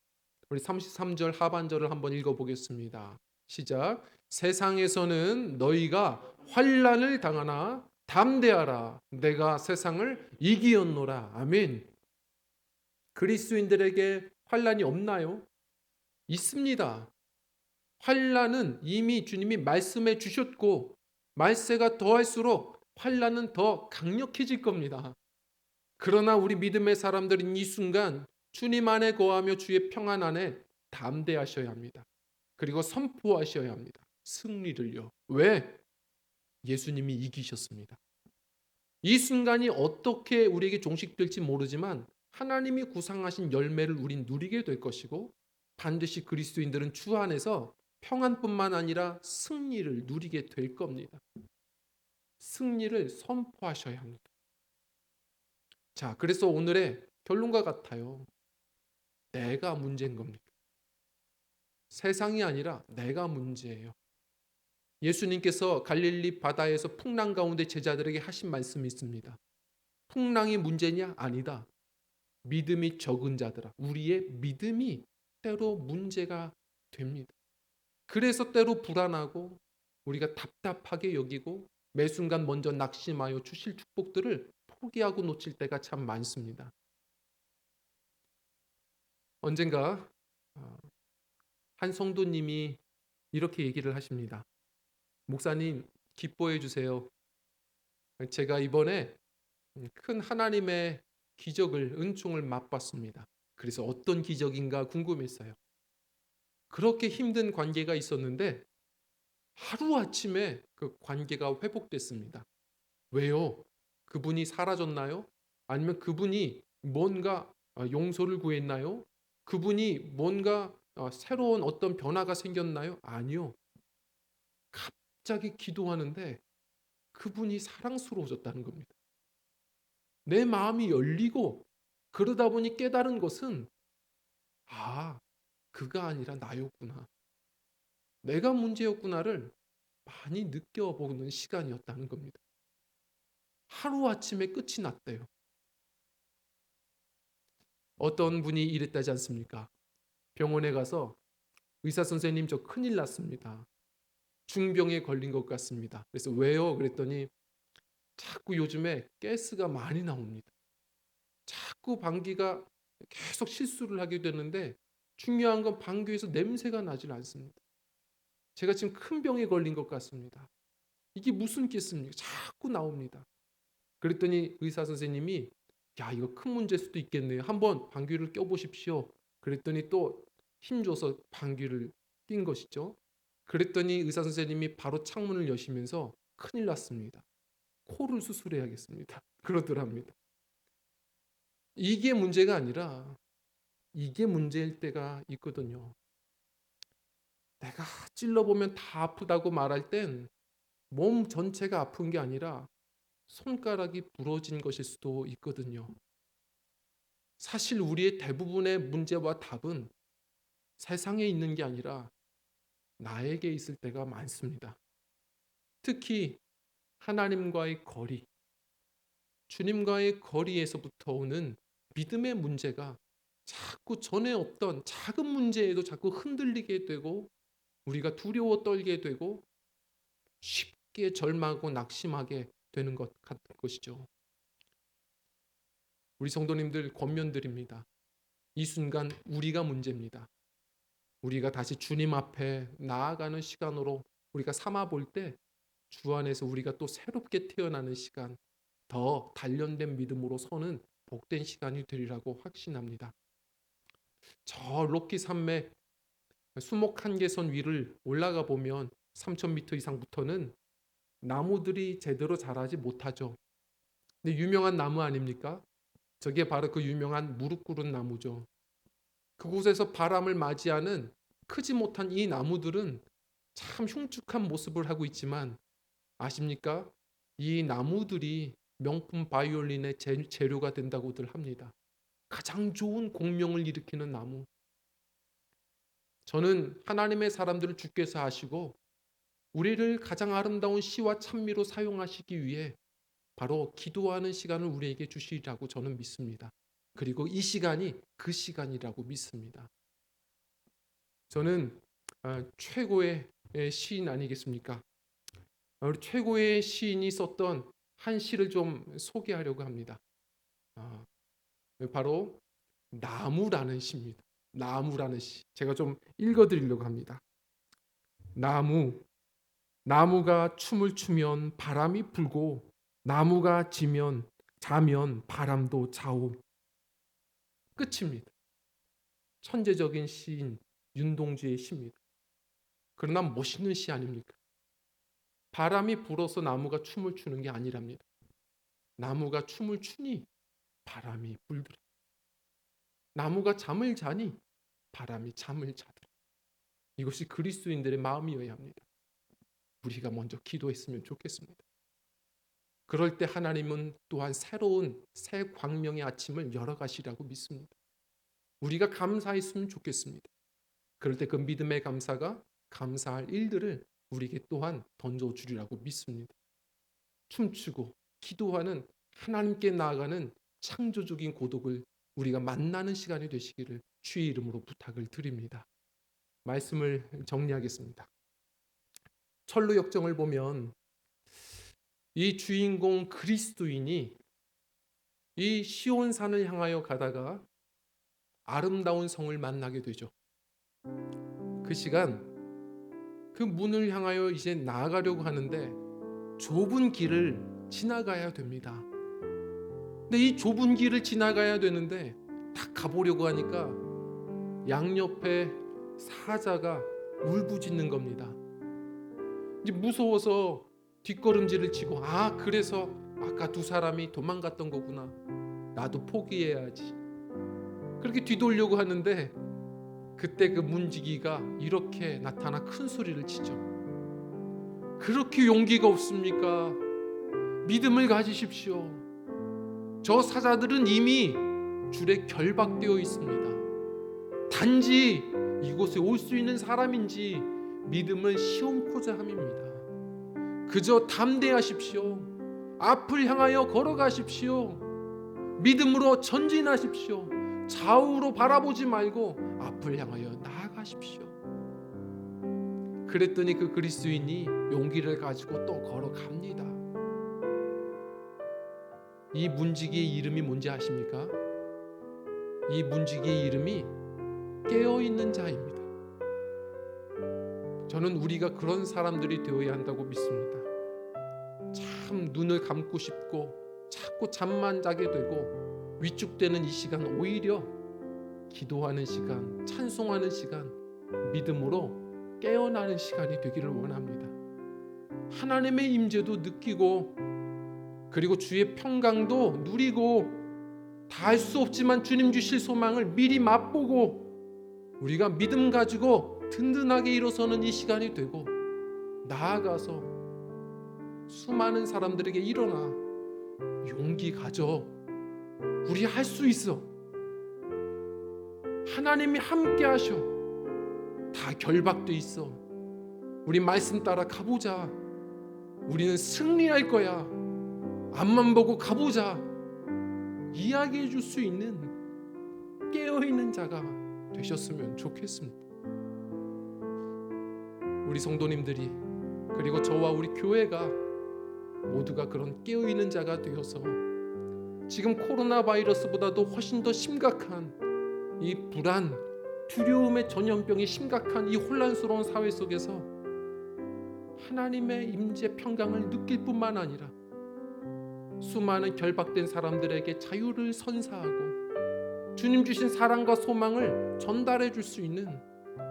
우리 33절 하반절을 한번 읽어보겠습니다. 시작. 세상에서는 너희가 환난을 당하나 담대하라. 내가 세상을 이기었노라. 아멘. 그리스도인들에게 환난이 없나요? 있습니다. 환난은 이미 주님이 말씀해 주셨고 말세가 더할수록 환난은 더 강력해질 겁니다. 그러나 우리 믿음의 사람들은 이 순간 주님 안에 거하며 주의 평안 안에 담대하셔야 합니다. 그리고 선포하셔야 합니다. 승리를요. 왜? 예수님이 이기셨습니다. 이 순간이 어떻게 우리에게 종식될지 모르지만 하나님이 구상하신 열매를 우린 누리게 될 것이고 반드시 그리스도인들은 주 안에서 평안뿐만 아니라 승리를 누리게 될 겁니다. 승리를 선포하셔야 합니다. 자, 그래서 오늘의 결론과 같아요. 내가 문제인 겁니다. 세상이 아니라 내가 문제예요. 예수님께서 갈릴리 바다에서 풍랑 가운데 제자들에게 하신 말씀이 있습니다. 풍랑이 문제냐? 아니다. 믿음이 적은 자들아. 우리의 믿음이 때로 문제가 됩니다. 그래서 때로 불안하고 우리가 답답하게 여기고 매 순간 먼저 낙심하여 주실 축복들을 포기하고 놓칠 때가 참 많습니다. 언젠가 한 성도님이 이렇게 얘기를 하십니다. 목사님, 기뻐해 주세요. 제가 이번에 큰 하나님의 기적을, 은총을 맛봤습니다. 그래서 어떤 기적인가 궁금했어요. 그렇게 힘든 관계가 있었는데 하루아침에 그 관계가 회복됐습니다. 왜요? 그분이 사라졌나요? 아니면 그분이 뭔가 용서를 구했나요? 그분이 뭔가 새로운 어떤 변화가 생겼나요? 아니요. 갑자기 기도하는데 그분이 사랑스러워졌다는 겁니다. 내 마음이 열리고 그러다 보니 깨달은 것은 아, 그가 아니라 나였구나. 내가 문제였구나를 많이 느껴보는 시간이었다는 겁니다. 하루아침에 끝이 났대요. 어떤 분이 이랬다지 않습니까? 병원에 가서 의사 선생님 저 큰일 났습니다. 중병에 걸린 것 같습니다. 그래서 왜요? 그랬더니 자꾸 요즘에 가스가 많이 나옵니다. 자꾸 방귀가 계속 실수를 하게 되는데 중요한 건 방귀에서 냄새가 나질 않습니다. 제가 지금 큰 병에 걸린 것 같습니다. 이게 무슨 겠습니까? 자꾸 나옵니다. 그랬더니 의사 선생님이 야 이거 큰 문제일 수도 있겠네요. 한번 방귀를 껴보십시오. 그랬더니 또 힘줘서 방귀를 낀 것이죠. 그랬더니 의사 선생님이 바로 창문을 여시면서 큰일 났습니다. 코를 수술해야겠습니다. 그러더랍니다. 이게 문제가 아니라 이게 문제일 때가 있거든요. 내가 찔러보면 다 아프다고 말할 땐 몸 전체가 아픈 게 아니라 손가락이 부러진 것일 수도 있거든요. 사실 우리의 대부분의 문제와 답은 세상에 있는 게 아니라 나에게 있을 때가 많습니다. 특히 하나님과의 거리, 주님과의 거리에서부터 오는 믿음의 문제가 자꾸 전에 없던 작은 문제에도 자꾸 흔들리게 되고 우리가 두려워 떨게 되고 쉽게 절망하고 낙심하게 되는 것 같은 것이죠. 우리 성도님들 권면드립니다. 이 순간 우리가 문제입니다. 우리가 다시 주님 앞에 나아가는 시간으로 우리가 삼아 볼 때 주 안에서 우리가 또 새롭게 태어나는 시간, 더 단련된 믿음으로 서는 복된 시간이 되리라고 확신합니다. 저 로키 산맥 수목 한계선 위를 올라가 보면 3,000m 이상부터는 나무들이 제대로 자라지 못하죠. 근데 유명한 나무 아닙니까? 저게 바로 그 유명한 무릎 꿇은 나무죠. 그곳에서 바람을 맞이하는 크지 못한 이 나무들은 참 흉측한 모습을 하고 있지만 아십니까? 이 나무들이 명품 바이올린의 재료가 된다고들 합니다. 가장 좋은 공명을 일으키는 나무. 저는 하나님의 사람들을 주께서 하시고 우리를 가장 아름다운 시와 찬미로 사용하시기 위해 바로 기도하는 시간을 우리에게 주시리라고 저는 믿습니다. 그리고 이 시간이 그 시간이라고 믿습니다. 저는 최고의 시인 아니겠습니까? 우리 최고의 시인이 썼던 한 시를 좀 소개하려고 합니다. 바로 나무라는 시입니다. 나무라는 시. 제가 좀 읽어드리려고 합니다. 나무가 춤을 추면 바람이 불고 나무가 자면 바람도 자오. 끝입니다. 천재적인 시인 윤동주의 시입니다. 그러나 멋있는 시 아닙니까? 바람이 불어서 나무가 춤을 추는 게 아니랍니다. 나무가 춤을 추니 바람이 불더라. 나무가 잠을 자니 바람이 잠을 자더라. 이것이 그리스도인들의 마음이어야 합니다. 우리가 먼저 기도했으면 좋겠습니다. 그럴 때 하나님은 또한 새로운 새 광명의 아침을 열어가시라고 믿습니다. 우리가 감사했으면 좋겠습니다. 그럴 때 그 믿음의 감사가 감사할 일들을 우리에게 또한 던져주리라고 믿습니다. 춤추고 기도하는 하나님께 나아가는 창조적인 고독을 우리가 만나는 시간이 되시기를 주의 이름으로 부탁을 드립니다. 말씀을 정리하겠습니다. 철로 역정을 보면 이 주인공 그리스도인이 이 시온산을 향하여 가다가 아름다운 성을 만나게 되죠. 그 시간 그 문을 향하여 이제 나아가려고 하는데 좁은 길을 지나가야 됩니다. 근데 이 좁은 길을 지나가야 되는데 딱 가보려고 하니까 양옆에 사자가 울부짖는 겁니다. 이제 무서워서 뒷걸음질을 치고 그래서 아까 두 사람이 도망갔던 거구나. 나도 포기해야지. 그렇게 뒤돌려고 하는데 그때 그 문지기가 이렇게 나타나 큰 소리를 치죠. 그렇게 용기가 없습니까? 믿음을 가지십시오. 저 사자들은 이미 줄에 결박되어 있습니다. 단지 이곳에 올 수 있는 사람인지 믿음을 시험코자 함입니다. 그저 담대하십시오. 앞을 향하여 걸어가십시오. 믿음으로 전진하십시오. 좌우로 바라보지 말고 앞을 향하여 나아가십시오. 그랬더니 그 그리스도인이 용기를 가지고 또 걸어갑니다. 이 문지기의 이름이 뭔지 아십니까? 이 문지기의 이름이 깨어있는 자입니다. 저는 우리가 그런 사람들이 되어야 한다고 믿습니다. 참 눈을 감고 싶고 자꾸 잠만 자게 되고 위축되는 이 시간, 오히려 기도하는 시간, 찬송하는 시간, 믿음으로 깨어나는 시간이 되기를 원합니다. 하나님의 임재도 느끼고 그리고 주의 평강도 누리고 다 할 수 없지만 주님 주실 소망을 미리 맛보고 우리가 믿음 가지고 든든하게 일어서는 이 시간이 되고, 나아가서 수많은 사람들에게 일어나 용기 가져. 우리 할 수 있어. 하나님이 함께 하셔. 다 결박돼 있어. 우리 말씀 따라 가보자. 우리는 승리할 거야. 앞만 보고 가보자. 이야기해 줄 수 있는 깨어있는 자가 되셨으면 좋겠습니다. 우리 성도님들이, 그리고 저와 우리 교회가 모두가 그런 깨어있는 자가 되어서 지금 코로나 바이러스보다도 훨씬 더 심각한 이 불안, 두려움의 전염병이 심각한 이 혼란스러운 사회 속에서 하나님의 임재 평강을 느낄 뿐만 아니라 수많은 결박된 사람들에게 자유를 선사하고 주님 주신 사랑과 소망을 전달해 줄 수 있는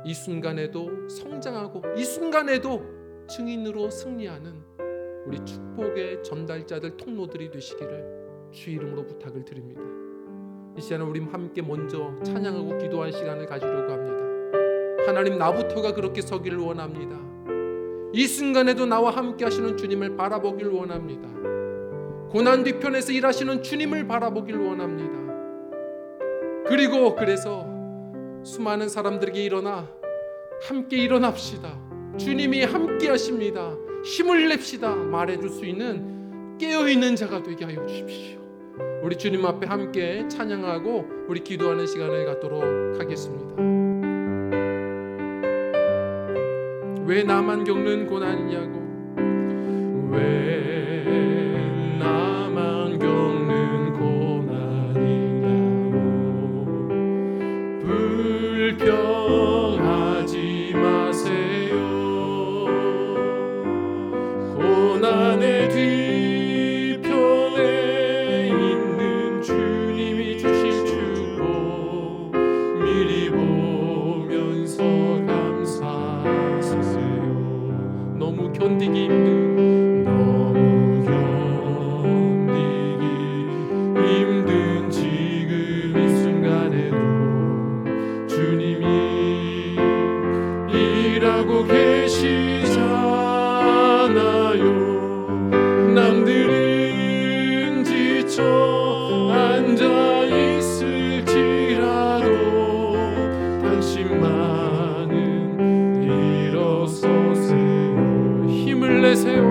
이 순간에도 성장하고 이 순간에도 증인으로 승리하는 우리 축복의 전달자들, 통로들이 되시기를 주 이름으로 부탁을 드립니다. 이 시간에 우리 함께 먼저 찬양하고 기도할 시간을 가지려고 합니다. 하나님, 나부터가 그렇게 서기를 원합니다. 이 순간에도 나와 함께 하시는 주님을 바라보길 원합니다. 고난 뒤편에서 일하시는 주님을 바라보길 원합니다. 그리고 그래서 수많은 사람들에게 일어나 함께 일어납시다. 주님이 함께 하십니다. 힘을 냅시다. 말해줄 수 있는 깨어있는 자가 되게 하여 주십시오. 우리 주님 앞에 함께 찬양하고 우리 기도하는 시간을 갖도록 하겠습니다. 왜 나만 겪는 고난이냐고, 왜 나만 겪는 고난이냐고, 불평하지 마세요. 고난의 뒤편에 있는 주님이 주실 축복 미리 보면서 감사하세요. 너무 견디기 힘든, 너무 견디기 힘든 지금 이 순간에도 주님이 일하고 계시잖아요. 남들은 지쳐 앉아 있을지라도 당신만은 일어서세요. 힘을 내세요.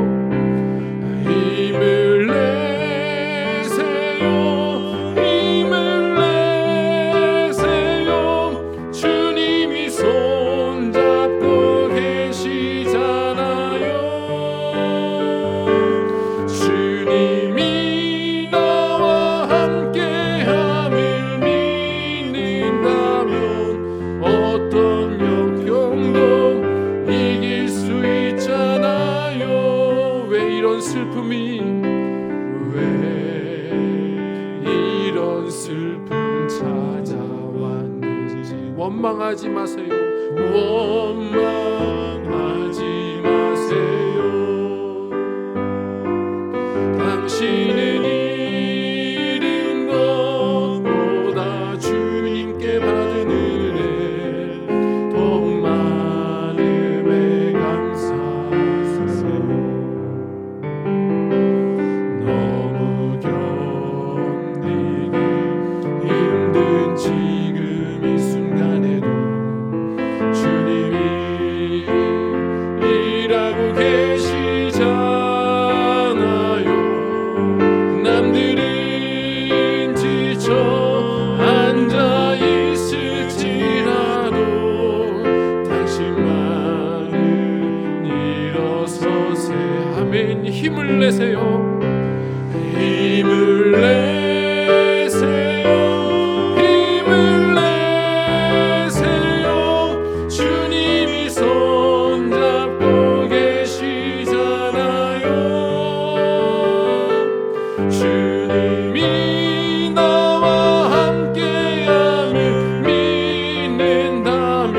힘을 내세요. 힘을 내세요. 주님이 손잡고 계시잖아요. 주님이 나와 함께함을 믿는다면 어떤 역경도 이길 수 있잖아요. 왜 이런 슬픔이, 왜 이런 슬픔 찾아왔는지 원망하지 마세요. 원망하지 마세요. 당신은 잃은 것 힘을 내세요 힘을 내세요 주님이 손잡고 계시잖아요 주님이 나와 함께함을 믿는다면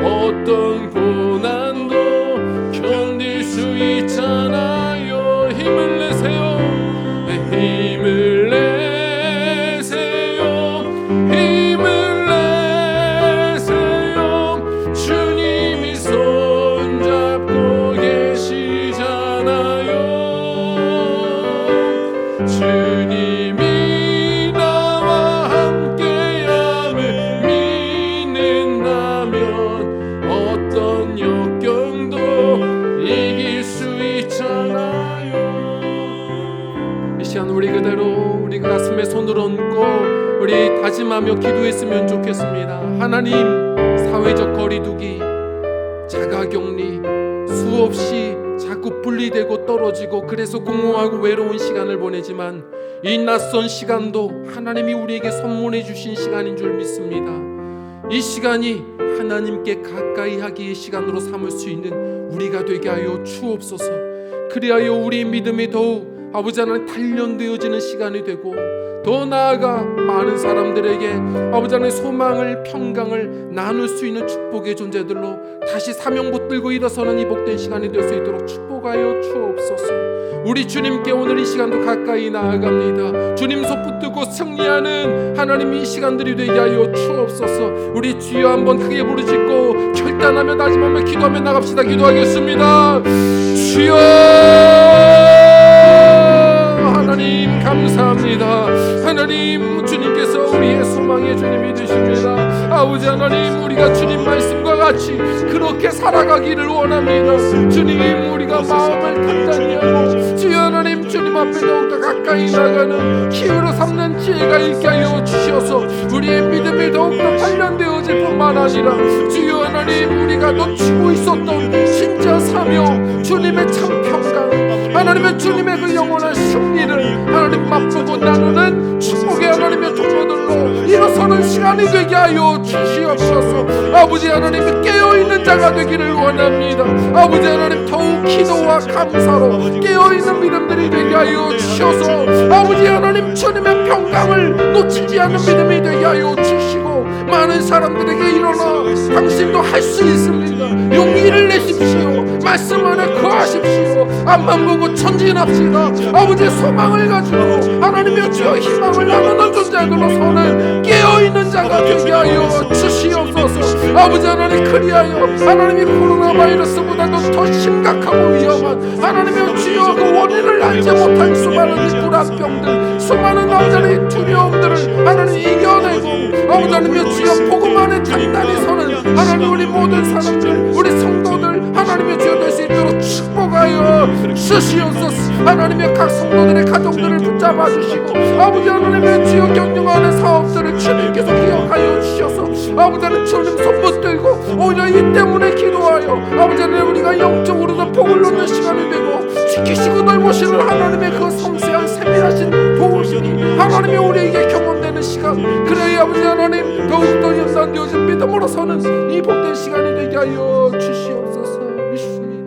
어떤 고난도 견딜 수 있잖아요 힘을 내세요 힘을 내세요 힘을 내세요 주님이 손잡고 계시잖아요 주님이 나와 함께함을 믿는다면 어떤 역경도 이길 수 있잖아요 이 시간 우리 그대로 우리 가슴에 손을 얹고 우리 다짐하며 기도했으면 좋겠습니다. 하나님, 사회적 거리두기, 자가격리, 수없이 자꾸 분리되고 떨어지고 그래서 공허하고 외로운 시간을 보내지만 이 낯선 시간도 하나님이 우리에게 선물해 주신 시간인 줄 믿습니다. 이 시간이 하나님께 가까이 하기의 시간으로 삼을 수 있는 우리가 되게 하여 주옵소서. 그리하여 우리 믿음이 더욱 아버지 하나님 단련되어지는 시간이 되고 더 나아가 많은 사람들에게 아버지 하나님 소망을 평강을 나눌 수 있는 축복의 존재들로 다시 사명 붙들고 일어서는 이 복된 시간이 될 수 있도록 축복하여 주옵소서. 우리 주님께 오늘 이 시간도 가까이 나아갑니다. 주님 손 붙들고 승리하는 하나님 이 시간들이 되게 하여 주옵소서. 우리 주여 한번 크게 부르짖고 결단하며 다짐하며 기도하며 나갑시다. 기도하겠습니다. 주여 하나님 감사합니다. 하나님 주님께서 우리의 소망의 주님이 되십니다. 아버지 하나님 우리가 주님 말씀과 같이 그렇게 살아가기를 원합니다. 주님 우리가 마음을 단단히 하고 주여 하나님 주님 앞에 더욱더 가까이 나가는 기회로 삼는 지혜가 있게 하여 주셔서 우리의 믿음이 더욱더 단련되어질 뿐만 아니라 주여 하나님 우리가 놓치고 있었던 진짜 사명 주님의 참 평강 하나님의 주님의 그 영원한 승리를 하나님 맛보고 나누는 축복의 하나님의 종로들로 일어서는 시간이 되게 하여 주시옵소서. 아버지 하나님 깨어있는 자가 되기를 원합니다. 아버지 하나님 더욱 기도와 감사로 깨어있는 믿음들이 되게 하여 주셔서 아버지 하나님 주님의 평강을 놓치지 않는 믿음이 되게 하여 주시고 많은 사람들에게 일어나 당신도 할 수 있습니다. 용기를 내십시오. 말씀 안에 거하십시오. 앞만 보고 전진합시다. 아버지의 소망을 가지고 하나님의 주여 희망을 나누는 존재들로서는 깨어있는 자가 되게 하여 주시옵소서. 아버지 하나님 그리하여 하나님이 코로나 바이러스보다도 더 심각하고 위험한 하나님의 주여 그 원인을 알지 못한 수많은 불안병들 수많은 남자의 두려움들을 하나님 이겨내고 아버지 하나님의 주여 복음 안에 단단히 서는 하나님 우리 모든 사람들 우리 성도들 하나님의 주여 될 수 있도록 축복하여 주시옵소서. 하나님의 각 성도들의 가정들을 붙잡아 주시고 아버지 하나님의 주여 경영하는 사업들을 주님께서 기억하여 주셔서 아버지 하나님 주님 손 붙들고 오히려 이 때문에 기도하여 아버지 하나님 우리가 영적으로도 복을 얻는 시간이 되고 지키시고 넓으시는 하나님의 그 섬세한 세밀하신 보호심이 하나님이 우리에게 경험되는 시간 그래야 아버지 하나님 더욱더 연단되어진 믿음으로서는 이 복된 시간이 되게 하여 주시옵소서. 믿습니다.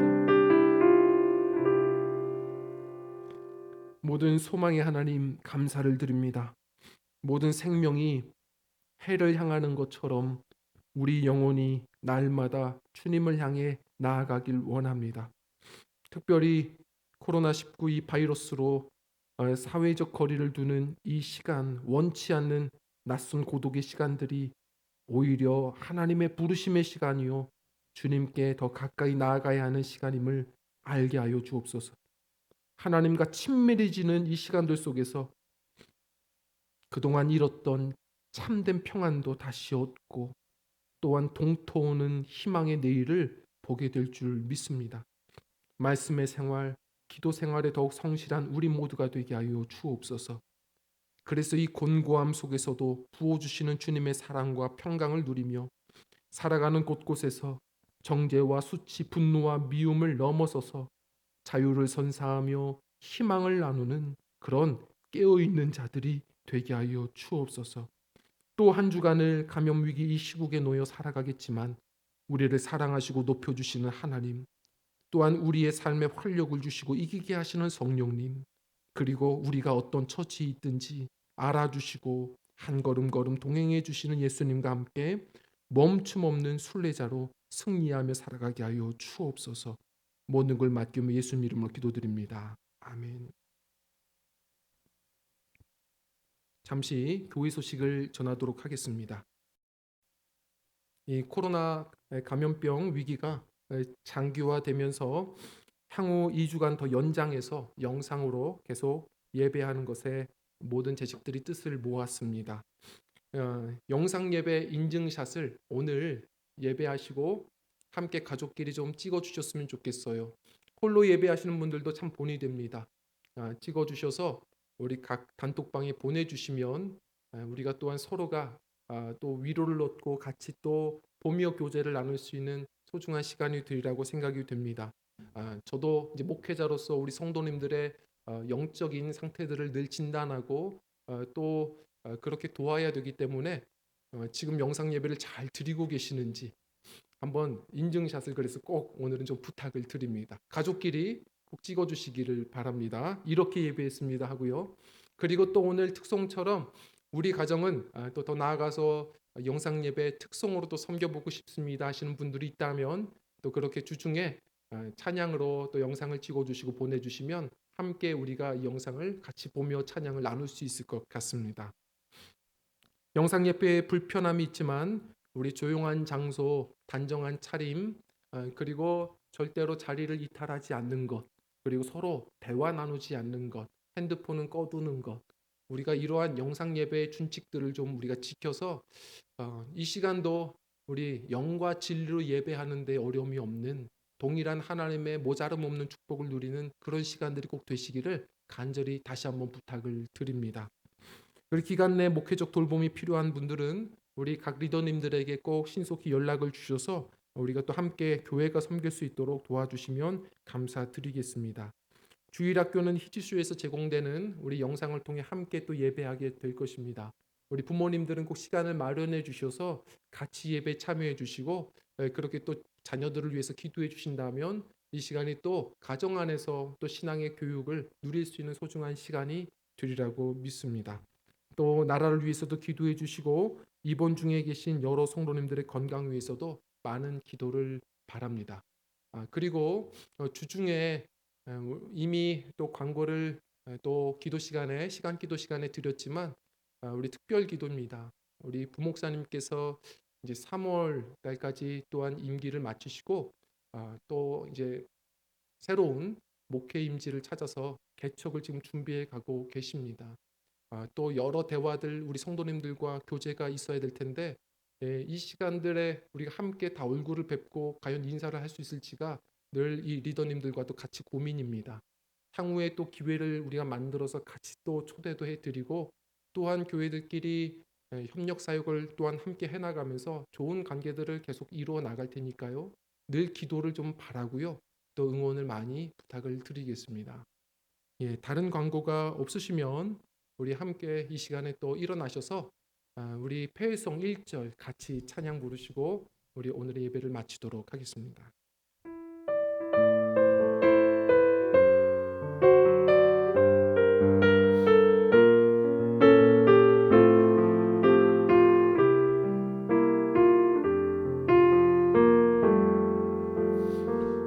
모든 소망의 하나님 감사를 드립니다. 모든 생명이 해를 향하는 것처럼 우리 영혼이 날마다 주님을 향해 나아가길 원합니다. 특별히 코로나19 이 바이러스로 사회적 거리를 두는 이 시간 원치 않는 낯선 고독의 시간들이 오히려 하나님의 부르심의 시간이요 주님께 더 가까이 나아가야 하는 시간임을 알게 하여 주옵소서. 하나님과 친밀해지는 이 시간들 속에서 그동안 잃었던 참된 평안도 다시 얻고 또한 동토오는 희망의 내일을 보게 될 줄 믿습니다. 말씀의 생활, 기도 생활에 더욱 성실한 우리 모두가 되게 하여 주옵소서. 그래서 이 곤고함 속에서도 부어주시는 주님의 사랑과 평강을 누리며 살아가는 곳곳에서 정죄와 수치, 분노와 미움을 넘어서서 자유를 선사하며 희망을 나누는 그런 깨어있는 자들이 되게 하여 주옵소서. 또 한 주간을 감염 위기 이 시국에 놓여 살아가겠지만 우리를 사랑하시고 높여주시는 하나님, 또한 우리의 삶에 활력을 주시고 이기게 하시는 성령님, 그리고 우리가 어떤 처지에 있든지 알아주시고 한 걸음 걸음 동행해 주시는 예수님과 함께 멈춤 없는 순례자로 승리하며 살아가게 하여 주옵소서. 모든 걸 맡기며 예수님 이름으로 기도드립니다. 아멘. 잠시 교회 소식을 전하도록 하겠습니다. 이 코로나 감염병 위기가 장기화되면서 향후 2주간 더 연장해서 영상으로 계속 예배하는 것에 모든 재직들이 뜻을 모았습니다. 영상 예배 인증샷을 오늘 예배하시고 함께 가족끼리 좀 찍어 주셨으면 좋겠어요. 홀로 예배하시는 분들도 참 본이 됩니다. 찍어 주셔서 우리 각 단톡방에 보내주시면 우리가 또한 서로가 또 위로를 얻고 같이 또 보며 교제를 나눌 수 있는 소중한 시간이 되리라고 생각이 됩니다. 저도 이제 목회자로서 우리 성도님들의 영적인 상태들을 늘 진단하고 또 그렇게 도와야 되기 때문에 지금 영상 예배를 잘 드리고 계시는지 한번 인증샷을 그래서 꼭 오늘은 좀 부탁을 드립니다. 가족끼리 꼭 찍어주시기를 바랍니다. 이렇게 예배했습니다 하고요. 그리고 또 오늘 특송처럼 우리 가정은 또 더 나아가서 영상 예배 특송으로 또 섬겨보고 싶습니다 하시는 분들이 있다면 또 그렇게 주중에 찬양으로 또 영상을 찍어주시고 보내주시면 함께 우리가 이 영상을 같이 보며 찬양을 나눌 수 있을 것 같습니다. 영상 예배에 불편함이 있지만 우리 조용한 장소, 단정한 차림, 그리고 절대로 자리를 이탈하지 않는 것, 그리고 서로 대화 나누지 않는 것, 핸드폰은 꺼두는 것, 우리가 이러한 영상 예배의 준칙들을 좀 우리가 지켜서 이 시간도 우리 영과 진리로 예배하는 데 어려움이 없는 동일한 하나님의 모자름 없는 축복을 누리는 그런 시간들이 꼭 되시기를 간절히 다시 한번 부탁을 드립니다. 우리 기간 내 목회적 돌봄이 필요한 분들은 우리 각 리더님들에게 꼭 신속히 연락을 주셔서 우리가 또 함께 교회가 섬길 수 있도록 도와주시면 감사드리겠습니다. 주일학교는 희지수에서 제공되는 우리 영상을 통해 함께 또 예배하게 될 것입니다. 우리 부모님들은 꼭 시간을 마련해 주셔서 같이 예배 참여해 주시고 그렇게 또 자녀들을 위해서 기도해 주신다면 이 시간이 또 가정 안에서 또 신앙의 교육을 누릴 수 있는 소중한 시간이 되리라고 믿습니다. 또 나라를 위해서도 기도해 주시고 입원 중에 계신 여러 성도님들의 건강 위해서도 많은 기도를 바랍니다. 그리고 주중에 이미 또 광고를 또 기도 시간에 시간 기도 시간에 드렸지만 우리 특별 기도입니다. 우리 부목사님께서 이제 3월 달까지 또한 임기를 마치시고 또 이제 새로운 목회 임지를 찾아서 개척을 지금 준비해 가고 계십니다. 또 여러 대화들 우리 성도님들과 교제가 있어야 될 텐데 이 시간들에 우리가 함께 다 얼굴을 뵙고 과연 인사를 할 수 있을지가 늘 이 리더님들과도 같이 고민입니다. 향후에 또 기회를 우리가 만들어서 같이 또 초대도 해드리고 또한 교회들끼리 협력 사역을 또한 함께 해나가면서 좋은 관계들을 계속 이루어 나갈 테니까요. 늘 기도를 좀 바라고요. 또 응원을 많이 부탁을 드리겠습니다. 다른 광고가 없으시면 우리 함께 이 시간에 또 일어나셔서 우리 폐회성 1절 같이 찬양 부르시고 우리 오늘의 예배를 마치도록 하겠습니다.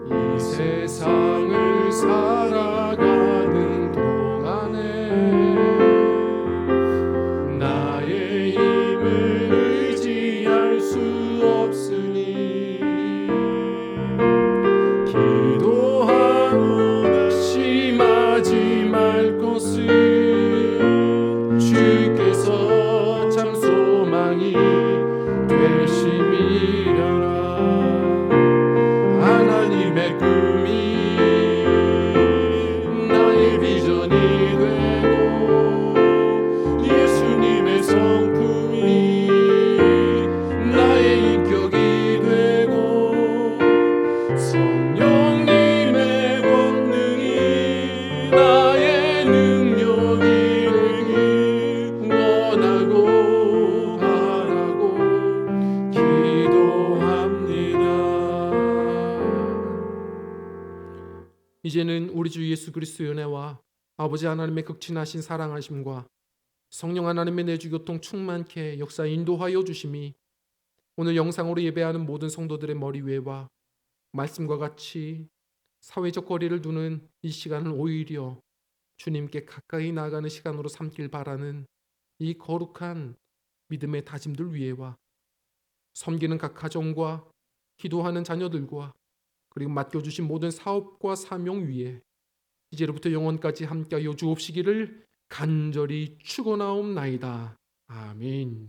이 세상을 살아가는 동안에 나의 힘을 의지할 수 없으니 이제는 우리 주 예수 그리스도의 은혜와 아버지 하나님의 극진하신 사랑하심과 성령 하나님의 내주교통 충만케 역사 인도하여 주심이 오늘 영상으로 예배하는 모든 성도들의 머리 위에와 말씀과 같이 사회적 거리를 두는 이 시간을 오히려 주님께 가까이 나아가는 시간으로 삼길 바라는 이 거룩한 믿음의 다짐들 위에와 섬기는 각 가정과 기도하는 자녀들과 그리고 맡겨주신 모든 사업과 사명 위에 이제로부터 영원까지 함께하여 주옵시기를 간절히 축원하옵나이다. 아멘.